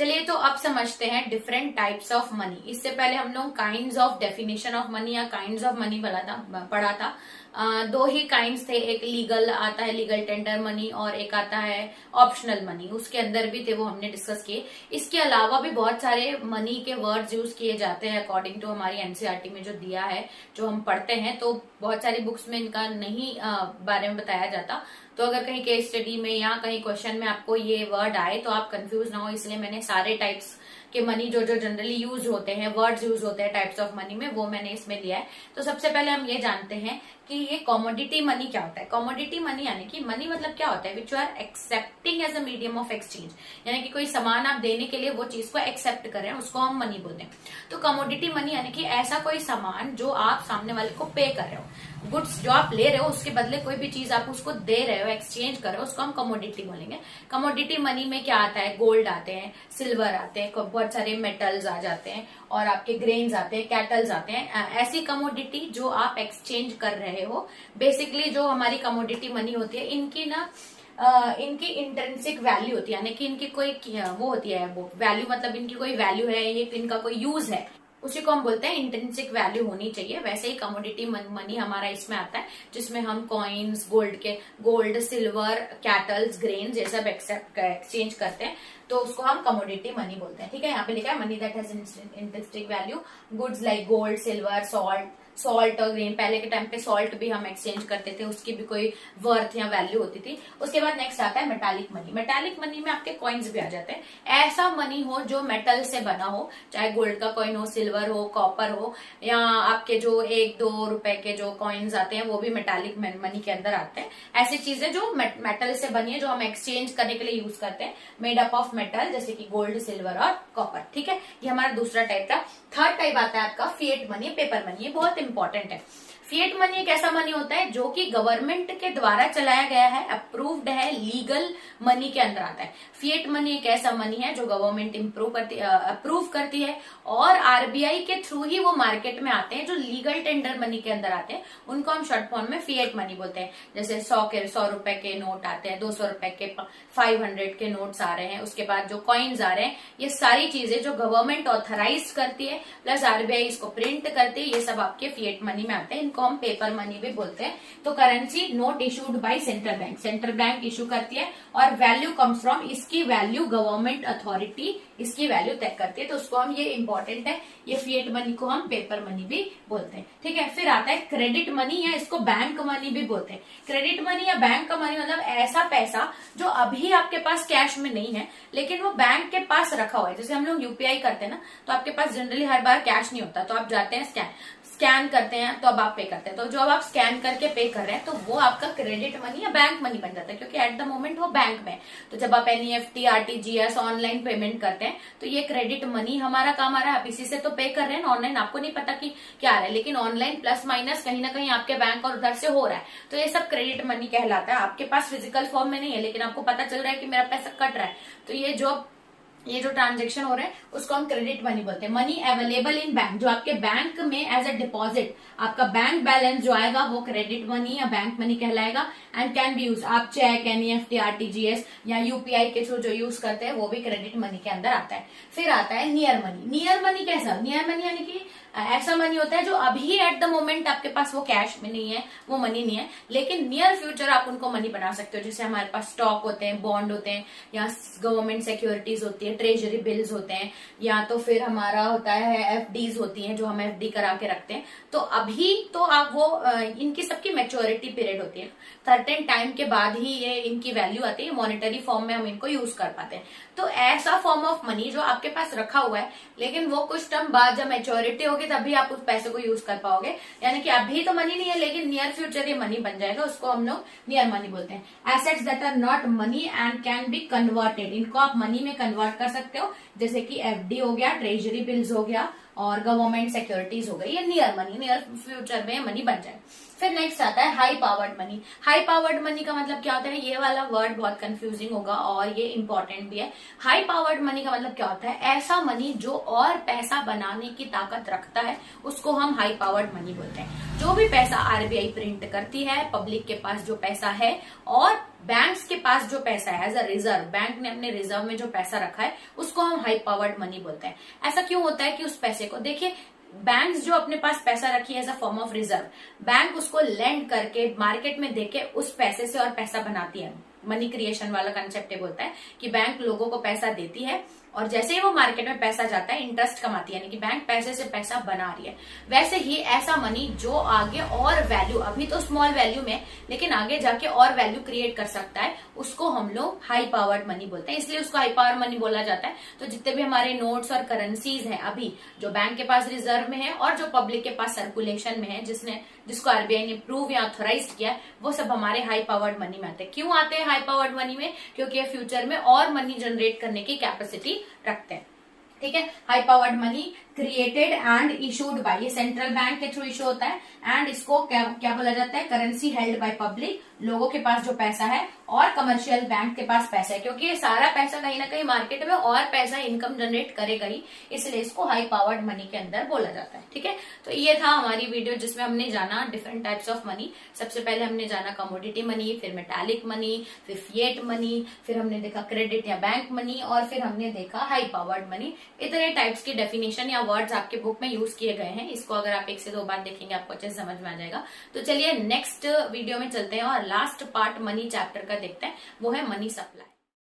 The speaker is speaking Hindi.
चलिए तो अब समझते हैं डिफरेंट टाइप्स ऑफ मनी। इससे पहले हम लोग kinds of definition of money या काइंड्स ऑफ मनी पढ़ा था। दो ही काइंड्स थे, एक लीगल आता है, लीगल टेंडर मनी, और एक आता है ऑप्शनल मनी, उसके अंदर भी थे, वो हमने डिस्कस किए। इसके अलावा भी बहुत सारे मनी के वर्ड्स यूज किए जाते हैं अकॉर्डिंग टू हमारी एनसीईआरटी में जो दिया है, जो हम पढ़ते हैं। तो बहुत सारी बुक्स में इनका नहीं बारे में बताया जाता। तो अगर कहीं केस स्टडी में या कहीं क्वेश्चन में आपको ये वर्ड आए तो आप कंफ्यूज ना हो, इसलिए मैंने सारे टाइप्स के मनी जो जो जनरली यूज होते हैं, वर्ड्स यूज होते हैं टाइप्स ऑफ मनी में, वो मैंने इसमें लिया है। तो सबसे पहले हम ये जानते हैं कि ये कमोडिटी मनी क्या होता है। कमोडिटी मनी यानी कि मनी मतलब क्या होता है, which you are accepting as a medium of exchange, यानी कि कोई सामान आप देने के लिए वो चीज को एक्सेप्ट कर रहे हैं, उसको हम मनी बोलते हैं। तो कमोडिटी मनी यानी कि ऐसा कोई सामान जो आप सामने वाले को पे कर रहे हो, गुड्स जो आप ले रहे हो उसके बदले कोई भी चीज आप उसको दे रहे हो, एक्सचेंज कर रहे हो, उसको हम कमोडिटी बोलेंगे। कमोडिटी मनी में क्या आता है, गोल्ड आते हैं, सिल्वर आते हैं, बहुत सारे मेटल्स आ जाते हैं, और आपके ग्रेन्स आते हैं, कैटल्स आते हैं। ऐसी कमोडिटी जो आप एक्सचेंज कर रहे हो, बेसिकली जो हमारी कमोडिटी मनी होती है, इनकी ना इनकी इंट्रिंसिक वैल्यू होती है, यानी कि इनकी कोई वो होती है, वो वैल्यू मतलब इनकी कोई वैल्यू है, ये इनका कोई यूज है, उसी को हम बोलते हैं इंट्रिंसिक वैल्यू होनी चाहिए। वैसे ही कमोडिटी मनी हमारा इसमें आता है, जिसमें हम coins, gold, silver, kettles, grains ये सब एक्सचेंज करते हैं, तो उसको हम कमोडिटी मनी बोलते हैं। ठीक है, यहाँ पे लिखा है money that has intrinsic value, goods like gold, silver, salt और ग्रेन। पहले के टाइम पे सॉल्ट भी हम एक्सचेंज करते थे, उसकी भी कोई वर्थ या वैल्यू होती थी। उसके बाद नेक्स्ट आता है मेटालिक मनी। मेटालिक मनी में आपके कॉइन्स भी आ जाते हैं। ऐसा मनी हो जो मेटल से बना हो, चाहे गोल्ड का कॉइन हो, सिल्वर हो, कॉपर हो, या आपके जो 1-2 रुपए के जो कॉइन्स आते हैं वो भी मेटालिक मनी के अंदर आते हैं। ऐसी चीजें जो मेटल से बनी है, जो हम एक्सचेंज करने के लिए यूज करते हैं, मेड अप ऑफ मेटल, जैसे कि गोल्ड, सिल्वर और कॉपर। ठीक है, ये हमारा दूसरा टाइप था। थर्ड टाइप आता है आपका फिएट मनी, पेपर मनी। ये बहुत इंपॉर्टेंट है। फिएट मनी एक ऐसा मनी होता है जो कि गवर्नमेंट के द्वारा चलाया गया है, अप्रूव्ड है, लीगल मनी के अंदर आता है। फिएट मनी एक ऐसा मनी है जो गवर्नमेंट अप्रूव करती है, और आरबीआई के थ्रू ही वो मार्केट में आते हैं। जो लीगल टेंडर मनी के अंदर आते हैं उनको हम शॉर्ट फॉर्म में फिएट मनी बोलते हैं। जैसे 100 रुपए के नोट आते हैं, 200 रुपए के, 500 के नोट्स आ रहे हैं, उसके बाद जो कॉइन्स आ रहे हैं, ये सारी चीजें जो गवर्नमेंट ऑथराइज करती है, प्लस आरबीआई इसको प्रिंट करती है, ये सब आपके फिएट मनी में आते हैं। इनको हम पेपर मनी भी बोलते हैं। तो currency note issued by central bank, central bank issue करती है, और वैल्यू कम्स फ्रॉम, इसकी वैल्यू गवर्नमेंट अथॉरिटी इसकी वैल्यू तय करती है। तो उसको हम, ये इंपॉर्टेंट है, ये फिएट मनी को हम पेपर मनी भी बोलते हैं। ठीक है, फिर आता है क्रेडिट मनी, या इसको बैंक मनी भी बोलते हैं। क्रेडिट मनी या बैंक का मनी मतलब ऐसा पैसा जो अभी आपके पास कैश में नहीं है, लेकिन वो बैंक के पास रखा हुआ है। जैसे हम लोग यूपीआई करते हैं ना, तो आपके पास जनरली हर बार कैश नहीं होता, तो आप जाते हैं स्कैन करते हैं, तो अब आप पे करते हैं। तो जो अब आप स्कैन करके पे कर रहे हैं, तो वो आपका क्रेडिट मनी या बैंक मनी बन जाता है, क्योंकि एट द मोमेंट वो बैंक में। तो जब आप एनईएफटी, आरटीजीएस, ऑनलाइन पेमेंट करते हैं, तो ये क्रेडिट मनी हमारा काम आ रहा है। आप इसी से तो पे कर रहे हैं, ऑनलाइन आपको नहीं पता कि क्या आ रहा है, लेकिन ऑनलाइन प्लस माइनस कहीं ना कहीं आपके बैंक और उधर से हो रहा है, तो ये सब क्रेडिट मनी कहलाता है। आपके पास फिजिकल फॉर्म में नहीं है, लेकिन आपको पता चल रहा है कि मेरा पैसा कट रहा है, तो ये जो ट्रांजेक्शन हो रहे हैं उसको हम क्रेडिट मनी बोलते हैं। मनी अवेलेबल इन बैंक, जो आपके बैंक में एज अ डिपॉजिट, आपका बैंक बैलेंस जो आएगा वो क्रेडिट मनी या बैंक मनी कहलाएगा। एंड कैन बी यूज, आप चेक, एनईएफटी, आरटीजीएस या यूपीआई के थ्रू जो यूज करते हैं वो भी क्रेडिट मनी के अंदर आता है। फिर आता है नियर मनी। नियर मनी कैसा, नियर मनी यानी कि ऐसा मनी होता है जो अभी एट द मोमेंट आपके पास वो कैश में नहीं है, वो मनी नहीं है, लेकिन नियर फ्यूचर आप उनको मनी बना सकते हो। जैसे हमारे पास स्टॉक होते हैं, बॉन्ड होते हैं, या गवर्नमेंट सिक्योरिटीज होती है, ट्रेजरी बिल्स होते हैं, या तो फिर हमारा होता है एफडीज होती हैं जो हम एफडी करा के रखते हैं। तो अभी तो आप वो इनकी सबकी मैच्योरिटी पीरियड होती है, सर्टेन टाइम के बाद ही ये इनकी वैल्यू आती है, मॉनेटरी फॉर्म में हम इनको यूज कर पाते हैं। तो ऐसा फॉर्म ऑफ मनी जो आपके पास रखा हुआ है, लेकिन वो कुछ टाइम बाद जब मैच्योरिटी होगी तभी आप उस पैसे को यूज कर पाओगे, यानी कि अभी तो मनी नहीं है लेकिन नियर फ्यूचर ये मनी बन जाएगा, उसको हम लोग नियर मनी बोलते हैं। Assets that are not money and can be converted, इनको आप मनी में कन्वर्ट कर सकते हो, जैसे कि एफडी हो गया, ट्रेजरी बिल्स हो गया, और गवर्नमेंट सिक्योरिटीज हो गई, ये नियर मनी, नियर फ्यूचर में मनी बन जाए। फिर नेक्स्ट आता है high powered money. High powered money का मतलब क्या होता है, ये वाला वर्ड बहुत कंफ्यूजिंग होगा और ये इंपॉर्टेंट भी है। हाई पावर्ड मनी का मतलब क्या होता है, ऐसा मनी जो और पैसा बनाने की ताकत रखता है उसको हम हाई पावर्ड मनी बोलते हैं। जो भी पैसा आरबीआई प्रिंट करती है, पब्लिक के पास जो पैसा है और बैंक्स के पास जो पैसा है एज अ रिजर्व, बैंक ने अपने रिजर्व में जो पैसा रखा है उसको हम हाई पावर्ड मनी बोलते हैं। ऐसा क्यों होता है कि उस पैसे को देखिए, बैंक्स जो अपने पास पैसा रखी है as a form of reserve, bank उसको लेंड करके मार्केट में देके उस पैसे से और पैसा बनाती है। मनी क्रिएशन वाला कंसेप्ट ये बोलता है कि बैंक लोगों को पैसा देती है और जैसे ही वो मार्केट में पैसा जाता है इंटरेस्ट कमाती है, यानी कि बैंक पैसे से पैसा बना रही है। वैसे ही ऐसा मनी जो आगे और वैल्यू, अभी तो स्मॉल वैल्यू में, लेकिन आगे जाके और वैल्यू क्रिएट कर सकता है, उसको हम लोग हाई पावर्ड मनी बोलते हैं, इसलिए उसको हाई पावर मनी बोला जाता है। तो जितने भी हमारे नोट्स और करेंसीज हैं अभी जो बैंक के पास रिजर्व में है और जो पब्लिक के पास सर्कुलेशन में है, जिसको आरबीआई ने प्रूव या ऑथोराइज किया, वो सब हमारे हाई पावर्ड मनी में आते हैं। क्यों आते हैं हाई पावर्ड मनी में, क्योंकि ये फ्यूचर में और मनी जनरेट करने की कैपेसिटी रखते हैं। ठीक है, high powered money created and issued by, ये सेंट्रल बैंक के थ्रू इशू होता है एंड इसको क्या बोला जाता है, करेंसी हेल्ड बाय पब्लिक, लोगों के पास जो पैसा है और कमर्शियल बैंक के पास पैसा है, क्योंकि ये सारा पैसा कहीं ना कहीं मार्केट में और पैसा इनकम जनरेट करेगा ही, इसलिए इसको हाई पावर्ड मनी के अंदर बोला जाता है। ठीक है, तो ये था हमारी वीडियो जिसमें हमने जाना डिफरेंट टाइप्स ऑफ मनी। सबसे पहले हमने जाना कमोडिटी मनी, फिर मेटालिक मनी, फिर फिएट मनी, फिर हमने देखा क्रेडिट या बैंक मनी और फिर हमने देखा हाई पावर्ड मनी। इतने टाइप्स की डेफिनेशन या वर्ड्स आपके बुक में यूज किए गए हैं। इसको अगर आप 1 से 2 बार देखेंगे आपको अच्छे से समझ में आ जाएगा। तो चलिए नेक्स्ट वीडियो में चलते हैं और लास्ट पार्ट मनी चैप्टर का देखते हैं, वो है मनी सप्लाई।